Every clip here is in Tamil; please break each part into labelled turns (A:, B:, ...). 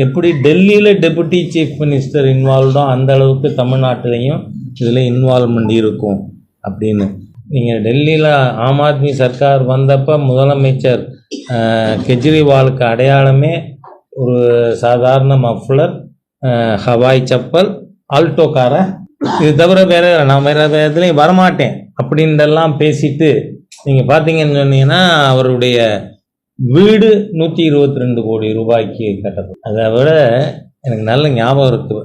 A: எப்படி டெல்லியில் டெபுட்டி சீஃப் மினிஸ்டர் இன்வால்வ்டோ அந்த அளவுக்கு தமிழ்நாட்டிலையும் இதில் இன்வால்வ்மெண்ட் இருக்கும் அப்படின்னு. நீங்கள் டெல்லியில் ஆம் ஆத்மி சர்க்கார் வந்தப்போ முதலமைச்சர் கெஜ்ரிவாலுக்கு அடையாளமே ஒரு சாதாரண மஃப்ளர், ஹவாய் செப்பல், ஆல்டோ காரை, இது தவிர நான் வேறு இதுலேயும் வரமாட்டேன் அப்படின்றெல்லாம் பேசிட்டு நீங்கள் பார்த்தீங்கன்னு சொன்னீங்கன்னா அவருடைய வீடு 122 கோடி ரூபாய்க்கு கட்டப்படும். அதை விட எனக்கு நல்ல ஞாபகம் இருக்குது,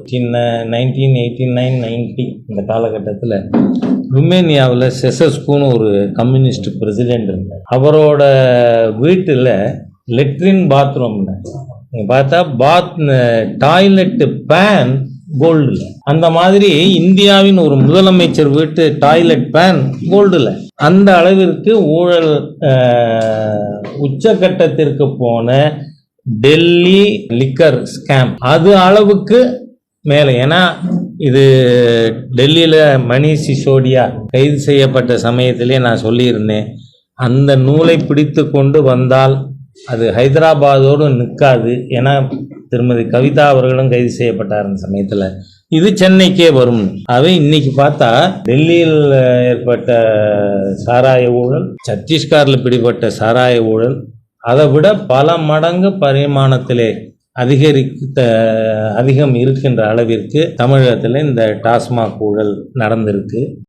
A: 1989-90 இந்த காலகட்டத்தில் ருமேனியாவில் செசஸ்குன்னு ஒரு கம்யூனிஸ்ட் பிரசிடெண்ட் இருந்தார். அவரோட வீட்டில் லெட்ரின் பாத்ரூம் நீங்கள் பார்த்தா டாய்லெட்டு பேன் கோல்டில். அந்த மாதிரி இந்தியாவின் ஒரு முதலமைச்சர் வீட்டு டாய்லெட் பேன் கோல்டில். அந்த அளவிற்கு ஊழல் உச்சகட்டத்திற்கு போன டெல்லி லிக்கர் ஸ்கேம் அது அளவுக்கு மேலே. ஏன்னா இது டெல்லியில் மணீஷ் சிசோடியா கைது செய்யப்பட்ட சமயத்திலே நான் சொல்லியிருந்தேன், அந்த நூலை பிடித்து கொண்டு வந்தால் அது ஹைதராபாதோடு நிற்காது. ஏன்னா திருமதி கவிதா அவர்களும் கைது செய்யப்பட்டார் அந்த சமயத்தில். இது சென்னைக்கே வரும். அவை இன்னைக்கு பார்த்தா டெல்லியில் ஏற்பட்ட சாராய ஊழல், சத்தீஸ்கரில் பிடிபட்ட சாராய ஊழல் அதை விட பல மடங்கு பரிமாணத்திலே அதிகம் இருக்கின்ற அளவிற்கு தமிழகத்தில் இந்த டாஸ்மாக் ஊழல் நடந்திருக்கு.